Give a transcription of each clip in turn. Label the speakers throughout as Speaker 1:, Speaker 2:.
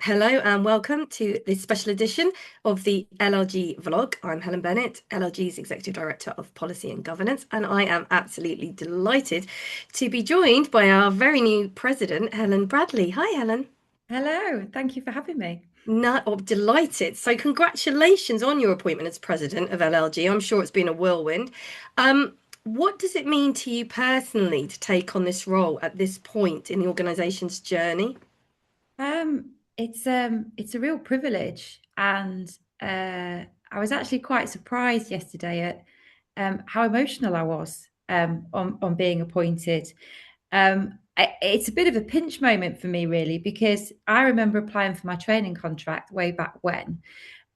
Speaker 1: Hello and welcome to this special edition of the LLG vlog. I'm Helen Bennett, LLG's Executive Director of Policy and Governance, and I am absolutely delighted to be joined by our very new president, Helen Bradley. Hi, Helen.
Speaker 2: Hello, thank you for having me.
Speaker 1: No, delighted. So, congratulations on your appointment as president of LLG. I'm sure it's been a whirlwind. What does it mean to you personally to take on this role at this point in the organisation's journey?
Speaker 2: It's a real privilege, and I was actually quite surprised yesterday at how emotional I was on being appointed. It's a bit of a pinch moment for me, really, because I remember applying for my training contract way back when.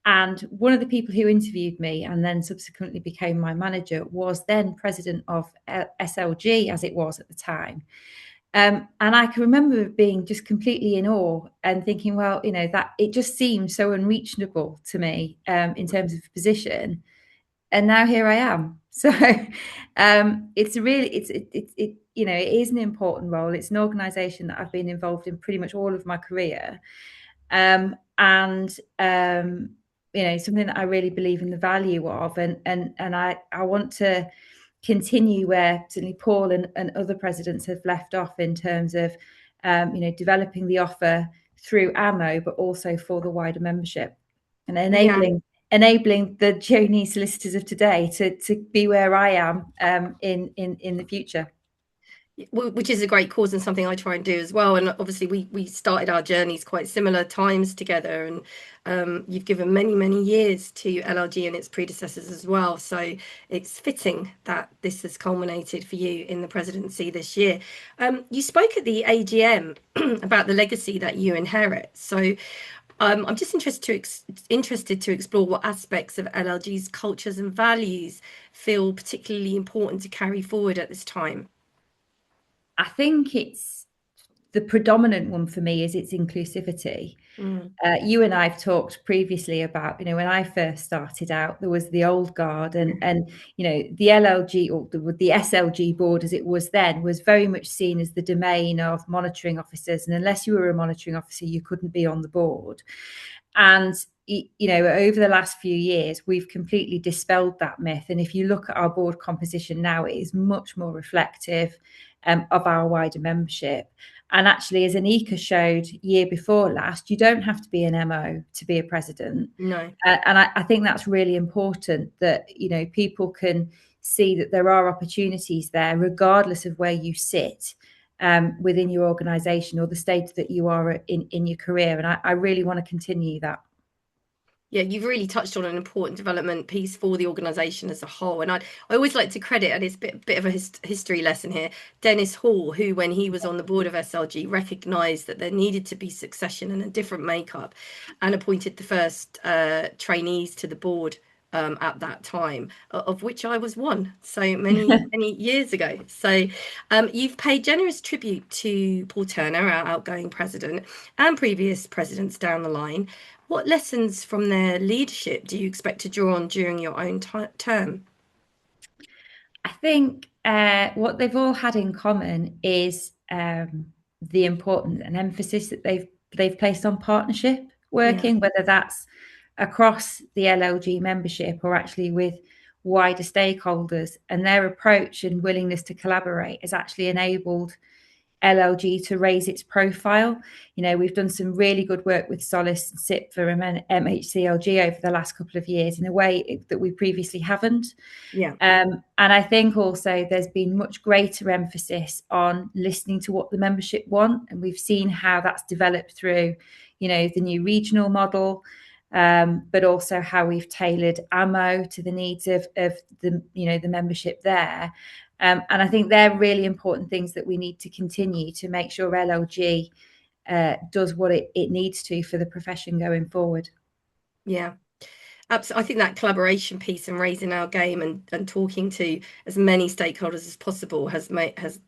Speaker 2: And one of the people who interviewed me and then subsequently became my manager was then president of SLG, as it was at the time. And I can remember being just completely in awe and thinking, well, that it just seemed so unreachable to me in terms of position. And now here I am. So it's really, it is an important role. It's an organisation that I've been involved in pretty much all of my career. And something that I really believe in the value of, and I want to continue where certainly Paul and other presidents have left off in terms of developing the offer through AMO, but also for the wider membership, and
Speaker 1: Yeah.
Speaker 2: enabling the journey solicitors of today to be where I am in the future.
Speaker 1: Which is a great cause and something I try and do as well. And obviously, we started our journeys quite similar times together. And you've given many years to LLG and its predecessors as well. So it's fitting that this has culminated for you in the presidency this year. You spoke at the AGM about the legacy that you inherit. So I'm just interested to explore what aspects of LLG's cultures and values feel particularly important to carry forward at this time.
Speaker 2: I think it's the predominant one for me is its inclusivity.
Speaker 1: Mm.
Speaker 2: You and I've talked previously about, when I first started out, there was the old guard, and the LLG or the SLG board, as it was then, was very much seen as the domain of monitoring officers, and unless you were a monitoring officer, you couldn't be on the board. And over the last few years, we've completely dispelled that myth. And if you look at our board composition now, it is much more reflective of our wider membership. And actually, as Anika showed year before last, you don't have to be an MO to be a president.
Speaker 1: No.
Speaker 2: And I think that's really important that, people can see that there are opportunities there, regardless of where you sit within your organisation or the stage that you are in your career. And I really want to continue that.
Speaker 1: Yeah, you've really touched on an important development piece for the organisation as a whole. And I always like to credit, and it's a bit of a history lesson here, Dennis Hall, who, when he was on the board of SLG, recognised that there needed to be succession and a different makeup, and appointed the first trainees to the board at that time, of which I was one, so many years ago. So you've paid generous tribute to Paul Turner, our outgoing president, and previous presidents down the line. What lessons from their leadership do you expect to draw on during your own term?
Speaker 2: I think what they've all had in common is the importance and emphasis that they've placed on partnership
Speaker 1: Yeah.
Speaker 2: working, whether that's across the LLG membership or actually with wider stakeholders. And their approach and willingness to collaborate has actually enabled LLG to raise its profile. We've done some really good work with Solace, SIPFA, and MHCLG over the last couple of years in a way that we previously haven't.
Speaker 1: Yeah.
Speaker 2: And I think also there's been much greater emphasis on listening to what the membership want. And we've seen how that's developed through, the new regional model, but also how we've tailored AMO to the needs of the membership there. And I think they're really important things that we need to continue to make sure LLG does what it needs to for the profession going forward.
Speaker 1: Yeah. Absolutely. I think that collaboration piece and raising our game and talking to as many stakeholders as possible has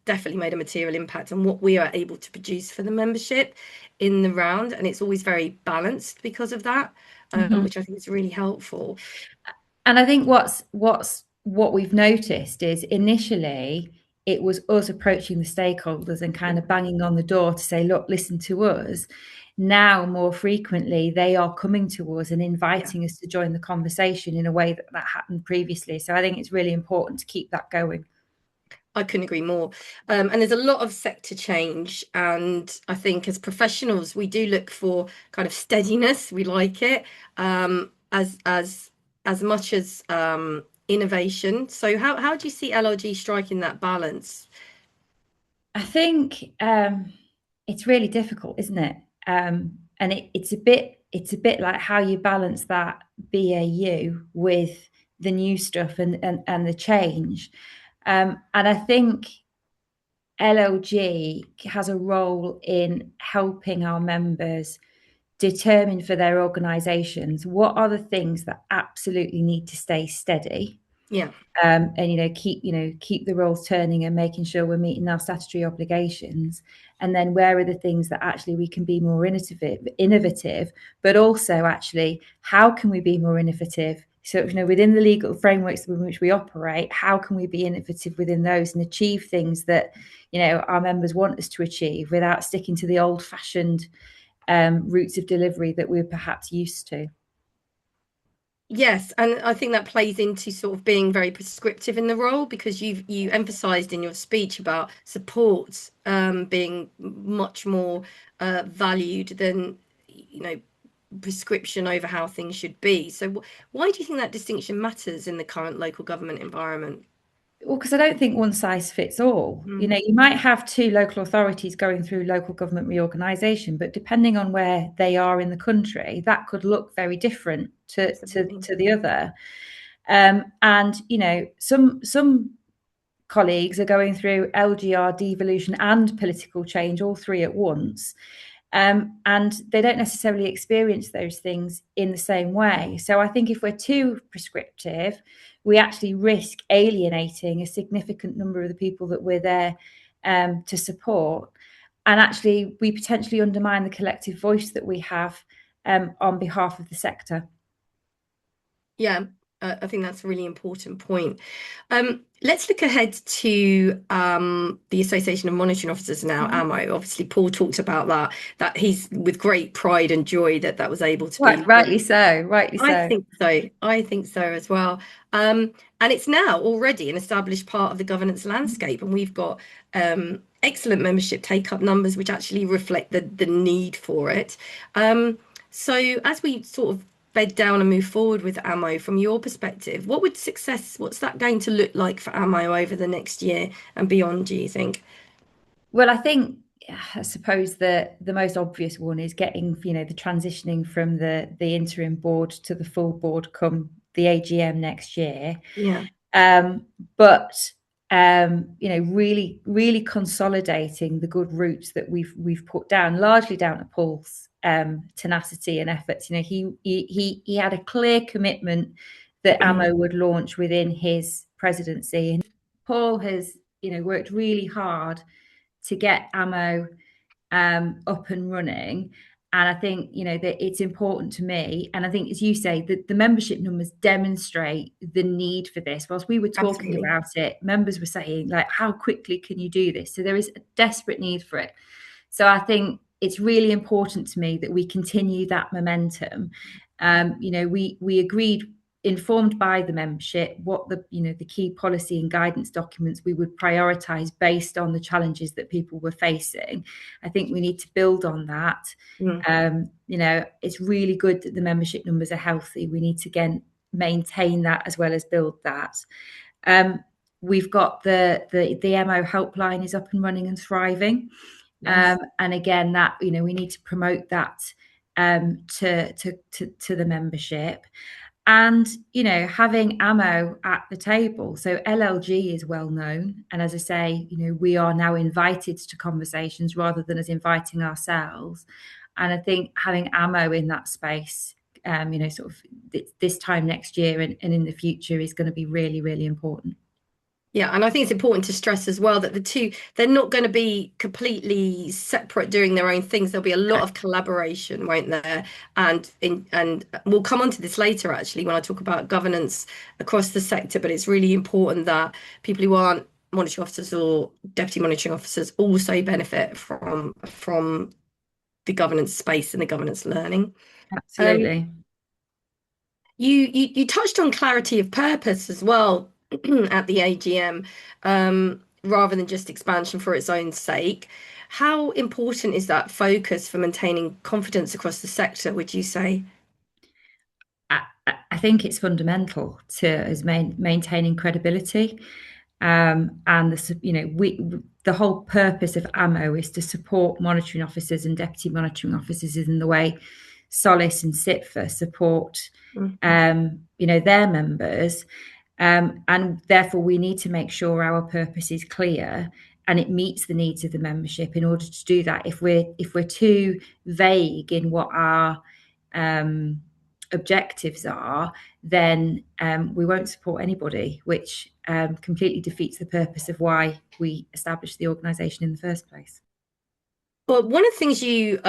Speaker 1: definitely made a material impact on what we are able to produce for the membership in the round. And it's always very balanced because of that, which I think is really helpful.
Speaker 2: And I think what we've noticed is initially it was us approaching the stakeholders and kind of banging on the door to say, look, listen to us. now more frequently they are coming to us and
Speaker 1: Yeah.
Speaker 2: inviting us to join the conversation in a way that that happened previously. So I think it's really important to keep that going.
Speaker 1: I couldn't agree more. And there's a lot of sector change. And I think as professionals, we do look for kind of steadiness. We like it as much as innovation. So how do you see LRG striking that balance?
Speaker 2: I think it's really difficult, isn't it? And it's a bit like how you balance that BAU with the new stuff and the change. And I think LLG has a role in helping our members determine for their organisations what are the things that absolutely need to stay steady,
Speaker 1: Yeah.
Speaker 2: and keep the roles turning and making sure we're meeting our statutory obligations, and then where are the things that actually we can be more innovative, but also actually how can we be more innovative, so within the legal frameworks in which we operate, how can we be innovative within those and achieve things that our members want us to achieve without sticking to the old fashioned routes of delivery that we're perhaps used to.
Speaker 1: Yes, and I think that plays into sort of being very prescriptive in the role because you emphasized in your speech about support being much more valued than prescription over how things should be. So why do you think that distinction matters in the current local government environment?
Speaker 2: Well, because I don't think one size fits all.
Speaker 1: Mm,
Speaker 2: You might have two local authorities going through local government reorganisation, but depending on where they are in the country, that could look very different to
Speaker 1: absolutely.
Speaker 2: the other. And some colleagues are going through LGR devolution and political change, all three at once. And they don't necessarily experience those things in the same way. So I think if we're too prescriptive, we actually risk alienating a significant number of the people that we're there to support. And actually, we potentially undermine the collective voice that we have on behalf of the sector.
Speaker 1: Yeah, I think that's a really important point. Let's look ahead to the Association of Monitoring Officers now, AMO. Obviously, Paul talked about that he's with great pride and joy that that was able to be
Speaker 2: Right,
Speaker 1: launched.
Speaker 2: rightly so, rightly
Speaker 1: I
Speaker 2: so.
Speaker 1: think so. I think so as well. And it's now already an established part of the governance landscape, and we've got excellent membership take-up numbers, which actually reflect the need for it. So as we sort of bed down and move forward with AMO, from your perspective, what's that going to look like for AMO over the next year and beyond, do you think?
Speaker 2: Well, I suppose the most obvious one is getting the transitioning from the interim board to the full board come the AGM next year.
Speaker 1: Yeah.
Speaker 2: Um, but really consolidating the good roots that we've put down, largely down to Paul's tenacity and efforts. He had a clear commitment that AMO would launch within his presidency, and Paul has worked really hard to get AMO up and running. And I think that it's important to me, and I think, as you say, that the membership numbers demonstrate the need for this. Whilst we were talking
Speaker 1: Absolutely.
Speaker 2: about it, members were saying, like, how quickly can you do this? So there is a desperate need for it. So I think it's really important to me that we continue that momentum. We agreed, informed by the membership, what the key policy and guidance documents we would prioritise based on the challenges that people were facing. I think we need to build on that.
Speaker 1: Mm.
Speaker 2: It's really good that the membership numbers are healthy. We need to again maintain that as well as build that. We've got the MO helpline is up and running and thriving.
Speaker 1: Yes.
Speaker 2: And again, that we need to promote that to the membership, and having AMO at the table. So LLG is well known, and as I say, we are now invited to conversations rather than us inviting ourselves. And I think having AMO in that space, sort of this time next year and in the future, is going to be really, really important.
Speaker 1: Yeah, and I think it's important to stress as well that the two, they're not going to be completely separate doing their own things. There'll be a lot of collaboration, won't there? And we'll come on to this later actually when I talk about governance across the sector, but it's really important that people who aren't monitoring officers or deputy monitoring officers also benefit from the governance space and the governance learning. Um,
Speaker 2: Absolutely.
Speaker 1: you touched on clarity of purpose as well at the AGM, rather than just expansion for its own sake. How important is that focus for maintaining confidence across the sector, would you say?
Speaker 2: I think it's fundamental to us maintaining credibility. And the whole purpose of AMO is to support monitoring officers and deputy monitoring officers in the way Solace and SITFA support
Speaker 1: Mm.
Speaker 2: their members. And therefore we need to make sure our purpose is clear and it meets the needs of the membership. In order to do that, if we're too vague in what our um, objectives are, then we won't support anybody, which completely defeats the purpose of why we established the organisation in the first place.
Speaker 1: Well, one of the things you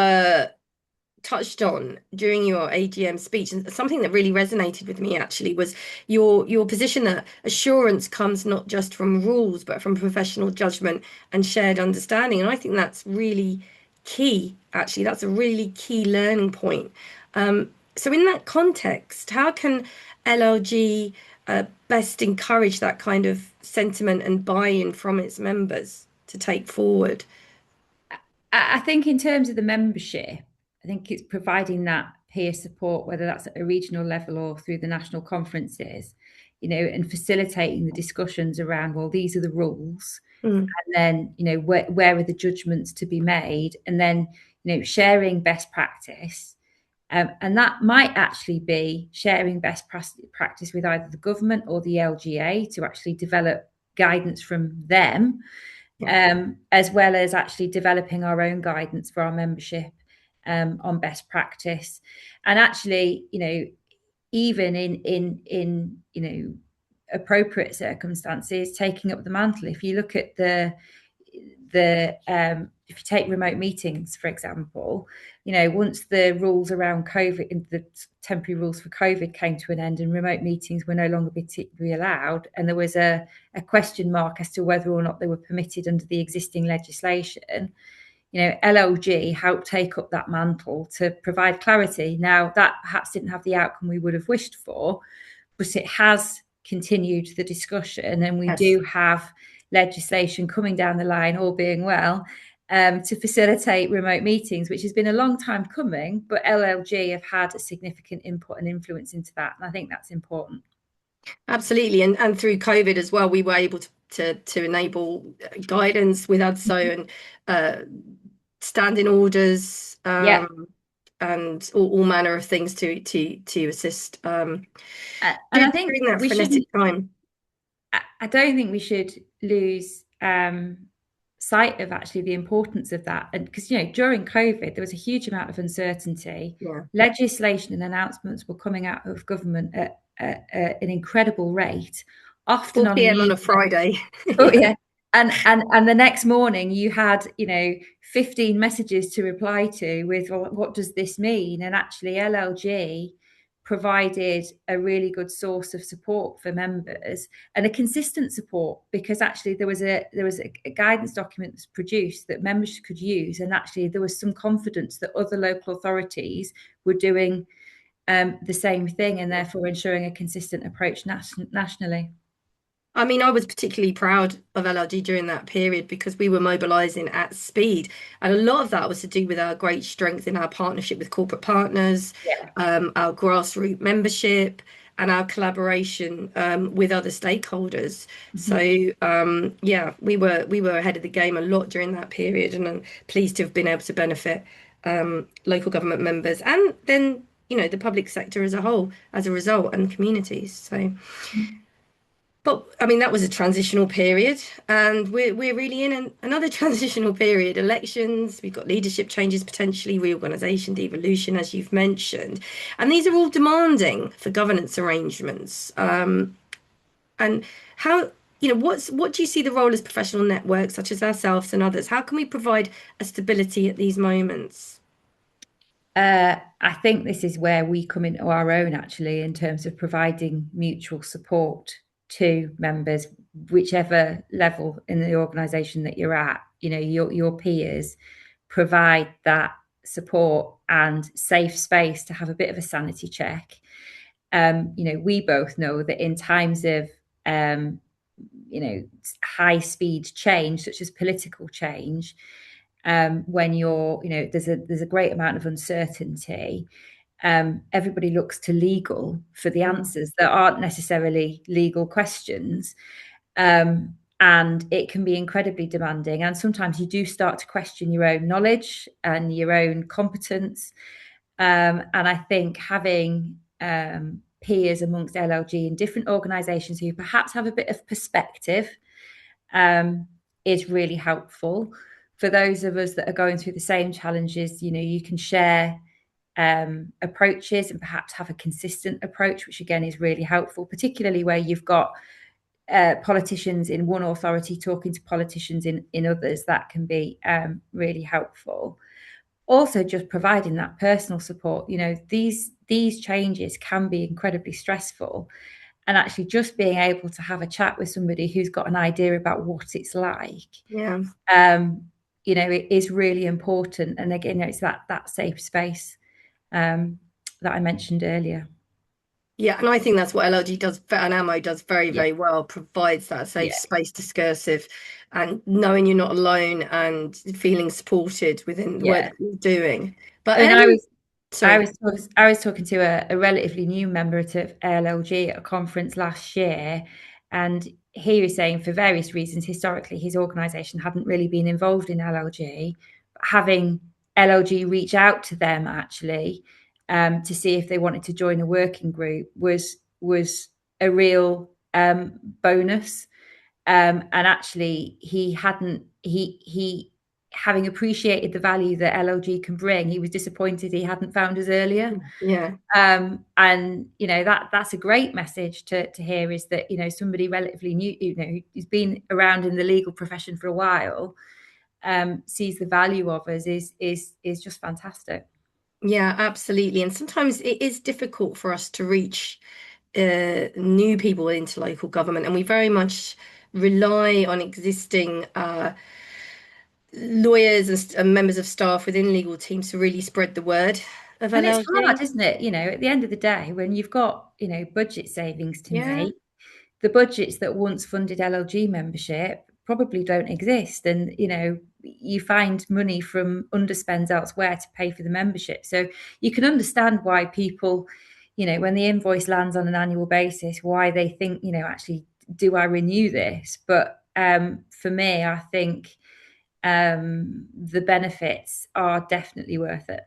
Speaker 1: touched on during your AGM speech, and something that really resonated with me actually, was your position that assurance comes not just from rules, but from professional judgment and shared understanding. And I think that's really key, actually. That's a really key learning point. So in that context, how can LLG best encourage that kind of sentiment and buy-in from its members to take forward?
Speaker 2: I think in terms of the membership, I think it's providing that peer support, whether that's at a regional level or through the national conferences, and facilitating the discussions around, well, these are the rules.
Speaker 1: Mm,
Speaker 2: And then, where are the judgments to be made? And then, sharing best practice. And that might actually be sharing best practice with either the government or the LGA to actually develop guidance from them,
Speaker 1: yeah.
Speaker 2: as well as actually developing our own guidance for our membership on best practice. And actually, even in appropriate circumstances, taking up the mantle. If you look at if you take remote meetings, for example, once the rules around COVID, the temporary rules for COVID came to an end and remote meetings were no longer be allowed, and there was a question mark as to whether or not they were permitted under the existing legislation, LLG helped take up that mantle to provide clarity. Now, that perhaps didn't have the outcome we would have wished for, but it has continued the discussion, and we
Speaker 1: Yes.
Speaker 2: do have legislation coming down the line, all being well, to facilitate remote meetings, which has been a long time coming, but LLG have had a significant input and influence into that, and I think that's important.
Speaker 1: Absolutely, and through COVID as well, we were able to enable guidance with ADSO and uh, standing orders,
Speaker 2: Yeah,
Speaker 1: and all manner of things to assist
Speaker 2: and I think
Speaker 1: during that
Speaker 2: we shouldn't.
Speaker 1: frenetic time.
Speaker 2: I don't think we should lose sight of actually the importance of that. And because, during COVID, there was a huge amount of uncertainty.
Speaker 1: Yeah,
Speaker 2: Legislation and announcements were coming out of government at an incredible rate, often on
Speaker 1: 4
Speaker 2: the
Speaker 1: p.m. on
Speaker 2: eve
Speaker 1: a
Speaker 2: of.
Speaker 1: Friday.
Speaker 2: Oh
Speaker 1: Yeah.
Speaker 2: yeah. And the next morning you had, 15 messages to reply to with, well, what does this mean? And actually LLG provided a really good source of support for members, and a consistent support, because actually there was a guidance document that's produced that members could use, and actually there was some confidence that other local authorities were doing the same thing, and therefore ensuring a consistent approach nationally.
Speaker 1: I mean, I was particularly proud of LLG during that period because we were mobilizing at speed. And a lot of that was to do with our great strength in our partnership with corporate partners,
Speaker 2: Yeah.
Speaker 1: our grassroots membership, and our collaboration with other stakeholders.
Speaker 2: Mhm.
Speaker 1: So yeah, we were ahead of the game a lot during that period, and I'm pleased to have been able to benefit local government members and then the public sector as a whole as a result, and communities. So. But I mean, that was a transitional period, and we're really in another transitional period. Elections, we've got leadership changes potentially, reorganisation, devolution, as you've mentioned, and these are all demanding for governance arrangements. And how, what do you see the role as professional networks such as ourselves and others? How can we provide a stability at these moments?
Speaker 2: I think this is where we come into our own, actually, in terms of providing mutual support to members, whichever level in the organisation that you're at. Your peers provide that support and safe space to have a bit of a sanity check. We both know that in times of high speed change, such as political change, when there's a great amount of uncertainty, everybody looks to legal for the
Speaker 1: Mm.
Speaker 2: answers that aren't necessarily legal questions. And it can be incredibly demanding. And sometimes you do start to question your own knowledge and your own competence. And I think having peers amongst LLG in different organisations who perhaps have a bit of perspective is really helpful. For those of us that are going through the same challenges, you can share approaches and perhaps have a consistent approach, which again is really helpful, particularly where you've got politicians in one authority talking to politicians in others. That can be really helpful. Also, just providing that personal support. These changes can be incredibly stressful, and actually just being able to have a chat with somebody who's got an idea about what it's like,
Speaker 1: Yeah.
Speaker 2: it is really important. And again, it's that safe space that I mentioned earlier.
Speaker 1: Yeah, and I think that's what LLG does, and Ammo does very,
Speaker 2: Yeah,
Speaker 1: very well, provides that safe
Speaker 2: yeah,
Speaker 1: space discursive and knowing you're not alone and feeling supported within the work
Speaker 2: yeah.
Speaker 1: that you're doing. But
Speaker 2: I mean, I was I
Speaker 1: sorry.
Speaker 2: was I was talking to a relatively new member of LLG at a conference last year, and he was saying for various reasons, historically, his organisation hadn't really been involved in LLG. Having LLG reach out to them actually to see if they wanted to join a working group was a real bonus. And actually, he hadn't he having appreciated the value that LLG can bring, he was disappointed he hadn't found us earlier.
Speaker 1: Yeah.
Speaker 2: And that's a great message to hear, is that somebody relatively new, who's been around in the legal profession for a while, sees the value of us is just fantastic.
Speaker 1: Yeah, absolutely. And sometimes it is difficult for us to reach new people into local government, and we very much rely on existing lawyers and members of staff within legal teams to really spread the word of
Speaker 2: And it's
Speaker 1: LLG.
Speaker 2: hard, isn't it? At the end of the day, when you've got budget savings to
Speaker 1: Yeah.
Speaker 2: make, the budgets that once funded LLG membership probably don't exist. And, you find money from underspends elsewhere to pay for the membership. So you can understand why people, when the invoice lands on an annual basis, why they think, actually, do I renew this? But for me, I think the benefits are definitely worth it.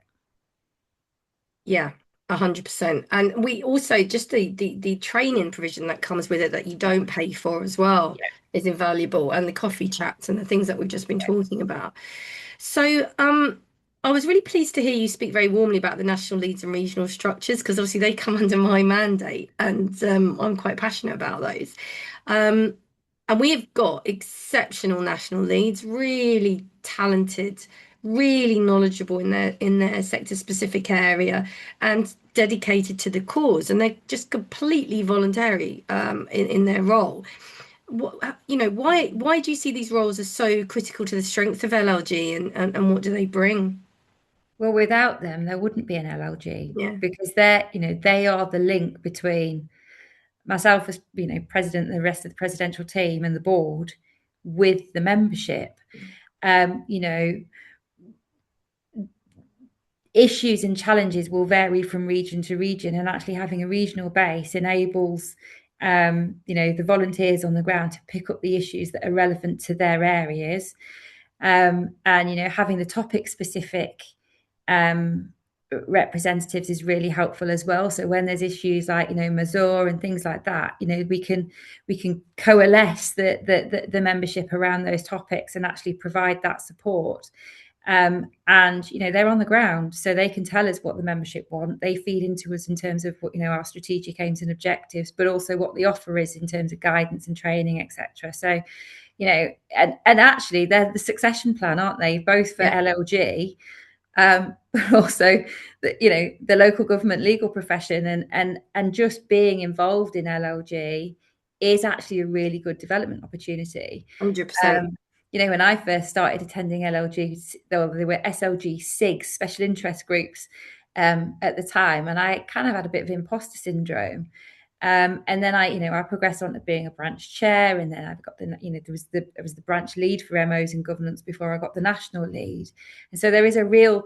Speaker 1: Yeah, 100%. And we also just the training provision that comes with it that you don't pay for as well
Speaker 2: Yeah.
Speaker 1: is invaluable, and the coffee chats and the things that we've just been talking about. So, I was really pleased to hear you speak very warmly about the national leads and regional structures, because obviously they come under my mandate, and I'm quite passionate about those. Um, and we have got exceptional national leads, really talented, really knowledgeable in their sector specific area, and dedicated to the cause, and they're just completely voluntary in their role. Why do you see these roles as so critical to the strength of LLG, and what do they bring?
Speaker 2: Well, without them, there wouldn't be an LLG,
Speaker 1: Yeah.
Speaker 2: because they are the link between myself as president and the rest of the presidential team and the board with the membership. Um, you know, Issues and challenges will vary from region to region, and actually having a regional base enables the volunteers on the ground to pick up the issues that are relevant to their areas. And having the topic specific um, representatives is really helpful as well. So when there's issues like Mazur and things like that, we can coalesce the membership around those topics and actually provide that support. And they're on the ground, so they can tell us what the membership want. They feed into us in terms of what our strategic aims and objectives, but also what the offer is in terms of guidance and training, etc. So and actually they're the succession plan, aren't they, both for
Speaker 1: Yeah,
Speaker 2: LLG, but also the local government legal profession, and just being involved in LLG is actually a really good development opportunity.
Speaker 1: 100%.
Speaker 2: when I first started attending LLG, though there were SLG SIGs, special interest groups, at the time, and I kind of had a bit of imposter syndrome. And then I progressed on to being a branch chair, and then I've got there was the branch lead for MOs and governance before I got the national lead, and so there is a real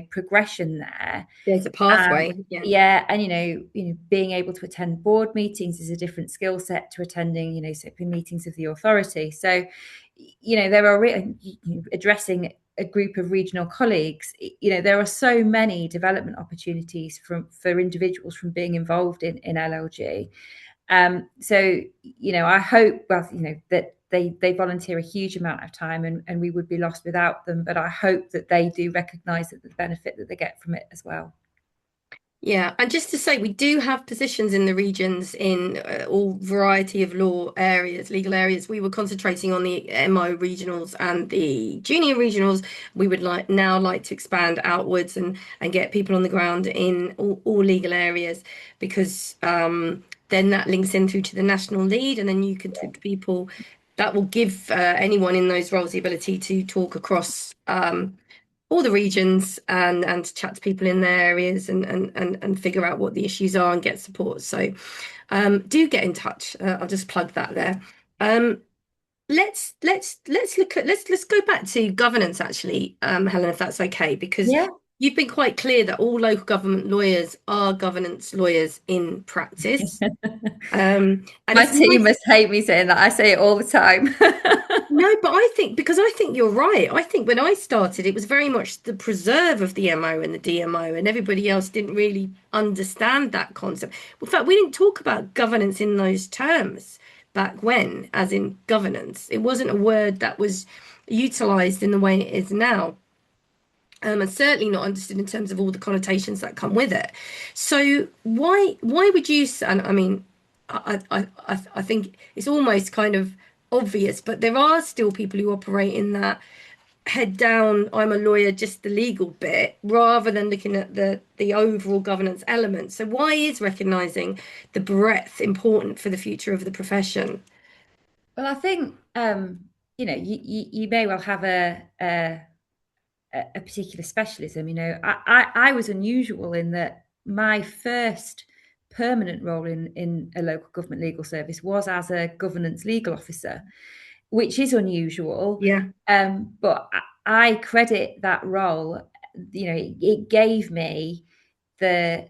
Speaker 2: progression there.
Speaker 1: There's a pathway. Yeah.
Speaker 2: Yeah, and being able to attend board meetings is a different skill set to attending meetings of the authority. So there are addressing a group of regional colleagues. There are so many development opportunities for individuals from being involved in LLG. So I hope that they volunteer a huge amount of time, and we would be lost without them, but I hope that they do recognise that the benefit that they get from it as well.
Speaker 1: Yeah, and just to say, we do have positions in the regions in all variety of law areas, legal areas. We were concentrating on the MO regionals and the junior regionals. We would like to expand outwards and get people on the ground in all legal areas, because then that links in through to the national lead, and then you can talk to people. That will give anyone in those roles the ability to talk across all the regions and chat to people in their areas and figure out what the issues are and get support. So do get in touch. I'll just plug that there. Let's go back to governance actually, Helen, if that's okay, because
Speaker 2: Yeah.
Speaker 1: you've been quite clear that all local government lawyers are governance lawyers in practice. And
Speaker 2: My
Speaker 1: it's
Speaker 2: team
Speaker 1: nice.
Speaker 2: must hate me saying that. I say it all the time.
Speaker 1: No, but because I think you're right. I think when I started, it was very much the preserve of the MO and the DMO, and everybody else didn't really understand that concept. In fact, we didn't talk about governance in those terms back when, as in governance. It wasn't a word that was utilized in the way it is now. And certainly not understood in terms of all the connotations that come with it. So why would you? And I mean, I think it's almost kind of obvious, but there are still people who operate in that head down. I'm a lawyer, just the legal bit, rather than looking at the overall governance element. So why is recognizing the breadth important for the future of the profession?
Speaker 2: Well, I think you may well have a particular specialism. I was unusual in that my first permanent role in a local government legal service was as a governance legal officer, which is unusual.
Speaker 1: Yeah.
Speaker 2: But I credit that role. It gave me the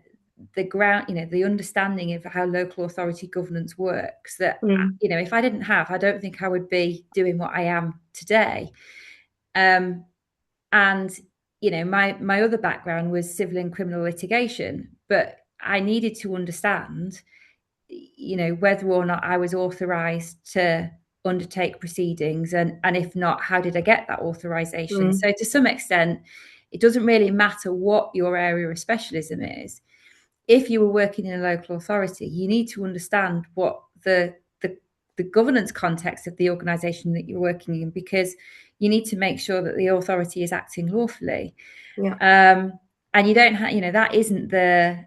Speaker 2: ground, the understanding of how local authority governance works. That
Speaker 1: Mm.
Speaker 2: if I didn't have, I don't think I would be doing what I am today. And my other background was civil and criminal litigation, but I needed to understand whether or not I was authorized to undertake proceedings, and if not, how did I get that authorization?
Speaker 1: Mm.
Speaker 2: So to some extent, it doesn't really matter what your area of specialism is. If you were working in a local authority, you need to understand what the governance context of the organization that you're working in, because you need to make sure that the authority is acting lawfully.
Speaker 1: Yeah.
Speaker 2: And you don't have, that isn't the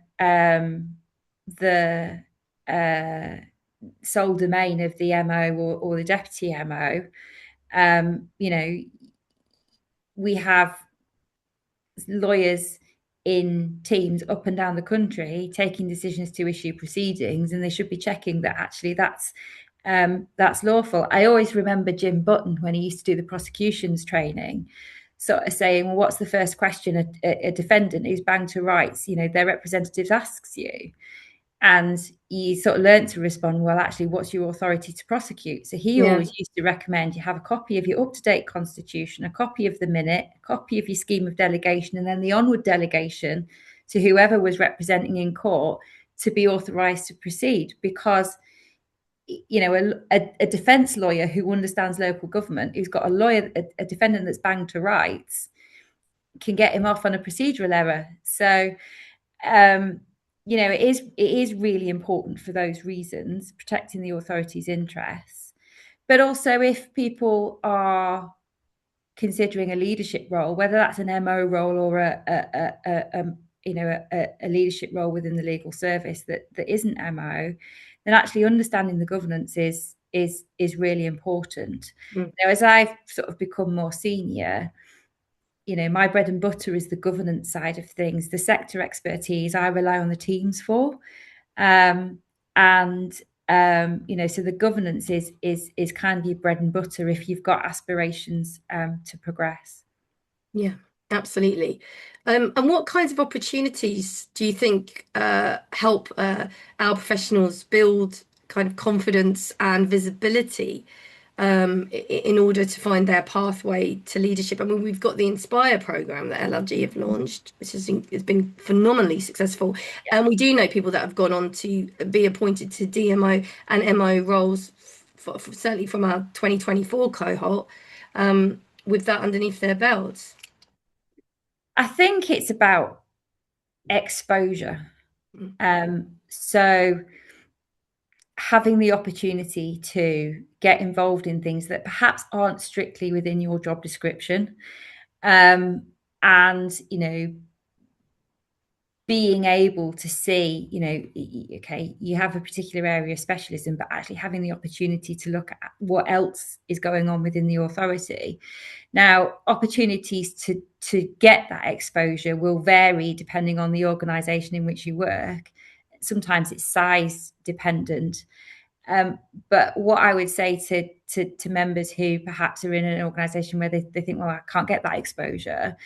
Speaker 2: sole domain of the MO or the deputy MO. We have lawyers in teams up and down the country taking decisions to issue proceedings, and they should be checking that actually that's lawful. I always remember Jim Button, when he used to do the prosecutions training, sort of saying, well, what's the first question a defendant who's banged to rights, their representative asks you? And you sort of learn to respond, well, actually, what's your authority to prosecute? So he
Speaker 1: Yeah.
Speaker 2: always used to recommend you have a copy of your up-to-date constitution, a copy of the minute, a copy of your scheme of delegation, and then the onward delegation to whoever was representing in court to be authorized to proceed. Because a defense lawyer who understands local government, who's got a defendant that's banged to rights, can get him off on a procedural error. So it is really important for those reasons, protecting the authority's interests. But also, if people are considering a leadership role, whether that's an MO role or a leadership role within the legal service that isn't MO, then actually understanding the governance is really important.
Speaker 1: Mm.
Speaker 2: Now, as I've sort of become more senior, my bread and butter is the governance side of things. The sector expertise I rely on the teams for, um, and so the governance is kind of your bread and butter if you've got aspirations to progress.
Speaker 1: Yeah, absolutely. And what kinds of opportunities do you think help our professionals build kind of confidence and visibility in order to find their pathway to leadership? I mean, we've got the Inspire program that LLG have launched, which has been phenomenally successful. And we do know people that have gone on to be appointed to DMO and MO roles, certainly from our 2024 cohort, with that underneath their belts.
Speaker 2: I think it's about exposure.
Speaker 1: Mm.
Speaker 2: So having the opportunity to get involved in things that perhaps aren't strictly within your job description, and being able to see, okay, you have a particular area of specialism, but actually having the opportunity to look at what else is going on within the authority. Now, opportunities to get that exposure will vary depending on the organisation in which you work. Sometimes it's size dependent. But what I would say to members who perhaps are in an organisation where they think, well, I can't get that exposure,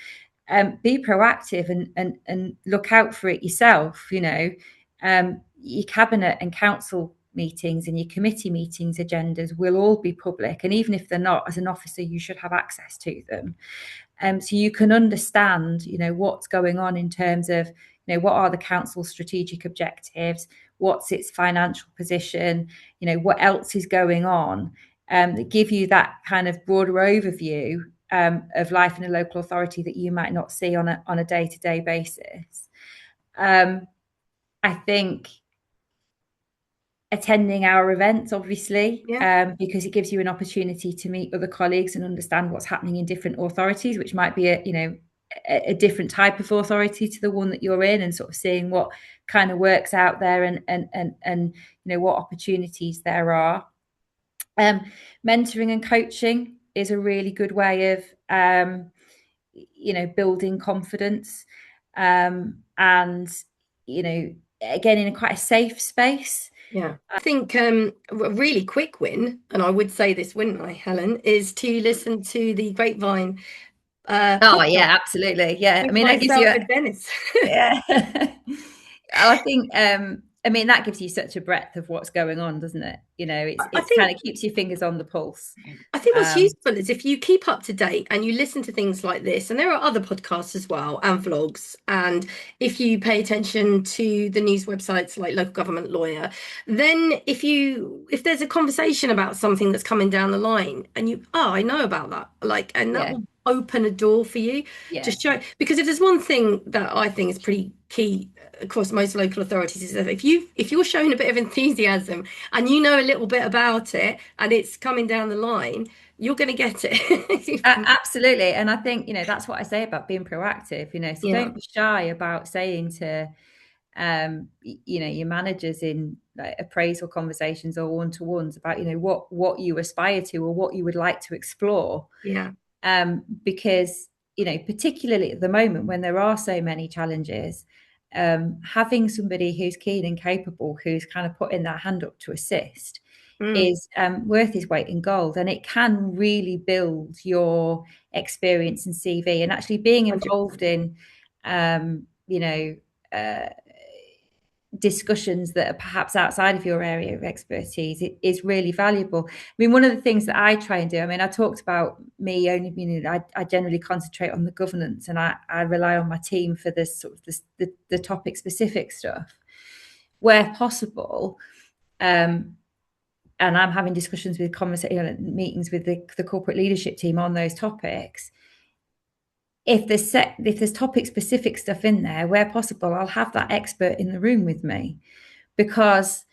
Speaker 2: be proactive and look out for it yourself. Your cabinet and council meetings and your committee meetings agendas will all be public, and even if they're not, as an officer you should have access to them, so you can understand what's going on in terms of what are the council's strategic objectives, what's its financial position, what else is going on, that give you that kind of broader overview of life in a local authority that you might not see on a day-to-day basis. I think attending our events, obviously,
Speaker 1: Yeah,
Speaker 2: because it gives you an opportunity to meet other colleagues and understand what's happening in different authorities, which might be a different type of authority to the one that you're in, and sort of seeing what kind of works out there and what opportunities there are. Mentoring and coaching is a really good way of building confidence, and again, in quite a safe space.
Speaker 1: yeah. I think a really quick win, and I would say this, wouldn't I, Helen, is to listen to the Grapevine
Speaker 2: Oh
Speaker 1: podcast
Speaker 2: yeah, absolutely. Yeah, I
Speaker 1: with
Speaker 2: mean that gives you
Speaker 1: myself and Dennis.
Speaker 2: yeah. I think I mean that gives you such a breadth of what's going on, doesn't it? It's
Speaker 1: I
Speaker 2: it's kind
Speaker 1: think
Speaker 2: of keeps your fingers on the pulse.
Speaker 1: I think what's
Speaker 2: Um,
Speaker 1: useful is if you keep up to date and you listen to things like this, and there are other podcasts as well and vlogs, and if you pay attention to the news websites like Local Government Lawyer, then if there's a conversation about something that's coming down the line, and I know about that, like, and that
Speaker 2: yeah,
Speaker 1: will open a door for you to
Speaker 2: yeah,
Speaker 1: show. Because if there's one thing that I think is pretty key across most local authorities is that if you're showing a bit of enthusiasm and you know a little bit about it and it's coming down the line, you're going to get it.
Speaker 2: absolutely. And I think that's what I say about being proactive. So
Speaker 1: Yeah.
Speaker 2: don't be shy about saying to your managers in like appraisal conversations or one-to-ones about what you aspire to or what you would like to explore,
Speaker 1: Yeah.
Speaker 2: because particularly at the moment when there are so many challenges, having somebody who's keen and capable, who's kind of putting their hand up to assist,
Speaker 1: Mm,
Speaker 2: is worth his weight in gold, and it can really build your experience and CV. And actually being involved
Speaker 1: 100%.
Speaker 2: in uh, discussions that are perhaps outside of your area of expertise, it is really valuable. I mean, one of the things that I try and do, I mean, I talked about me only, I generally concentrate on the governance, and I rely on my team for this sort of the topic specific stuff where possible. And I'm having discussions with meetings with the corporate leadership team on those topics. If there's topic specific stuff in there, where possible, I'll have that expert in the room with me, because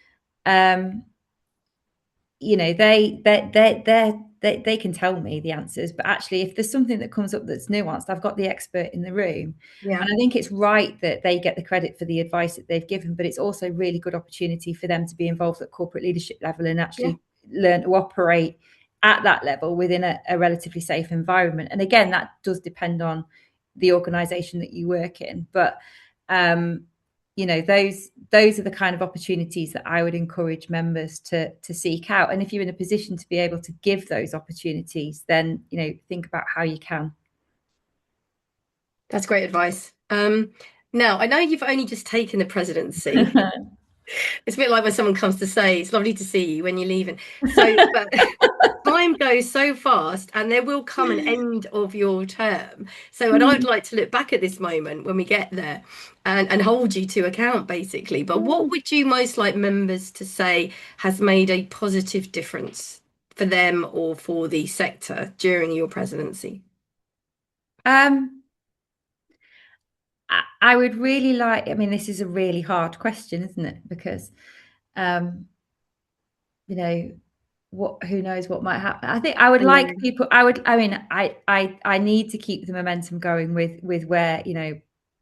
Speaker 2: um, they can tell me the answers, but actually if there's something that comes up that's nuanced, I've got the expert in the room.
Speaker 1: Yeah.
Speaker 2: And I think it's right that they get the credit for the advice that they've given, but it's also a really good opportunity for them to be involved at corporate leadership level and
Speaker 1: Yeah.
Speaker 2: actually learn to operate at that level within a relatively safe environment. And again, that does depend on the organization that you work in. But those are the kind of opportunities that I would encourage members to seek out. And if you're in a position to be able to give those opportunities, then think about how you can.
Speaker 1: That's great advice. Now, I know you've only just taken the presidency. It's a bit like when someone comes to say, it's lovely to see you when you're leaving. So, but time goes so fast and there will come an end of your term. So, and I'd like to look back at this moment when we get there and hold you to account, basically. But what would you most like members to say has made a positive difference for them or for the sector during your presidency?
Speaker 2: um I would really like, I mean, this is a really hard question, isn't it? Because, um, you know, who knows what might happen. I think I would
Speaker 1: I
Speaker 2: like
Speaker 1: know.
Speaker 2: people, I mean, I need to keep the momentum going with where,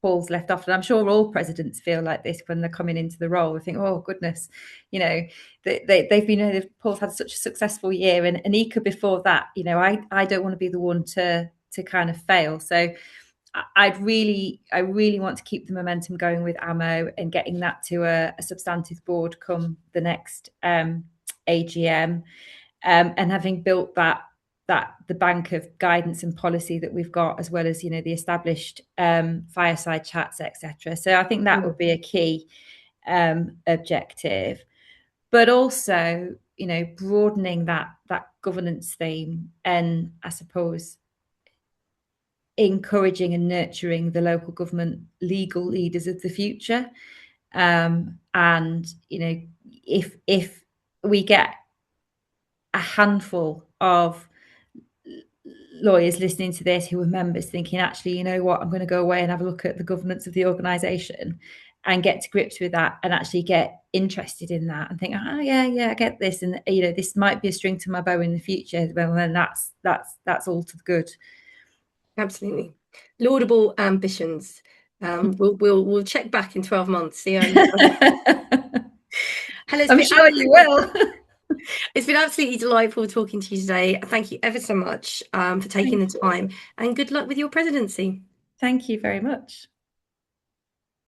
Speaker 2: Paul's left off. And I'm sure all presidents feel like this when they're coming into the role. They think, oh goodness, they've been, Paul's had such a successful year, and Ika before that, I don't want to be the one to kind of fail. So I really want to keep the momentum going with ammo and getting that to a substantive board come the next AGM, and having built that the bank of guidance and policy that we've got, as well as the established fireside chats, etc. So I think that would be a key objective, but also broadening that governance theme, and I suppose encouraging and nurturing the local government legal leaders of the future. And if we get a handful of lawyers listening to this who are members thinking, actually, you know what, I'm going to go away and have a look at the governance of the organisation and get to grips with that, and actually get interested in that and think, oh yeah, I get this, and this might be a string to my bow in the future. Well, then that's all to the good.
Speaker 1: Absolutely. Laudable ambitions. We'll check back in 12 months, see how you've done. Helen,
Speaker 2: I'm sure you will.
Speaker 1: it's been absolutely delightful talking to you today. Thank you ever so much for taking
Speaker 2: Thank
Speaker 1: the
Speaker 2: you.
Speaker 1: time, and good luck with your presidency.
Speaker 2: Thank you very much.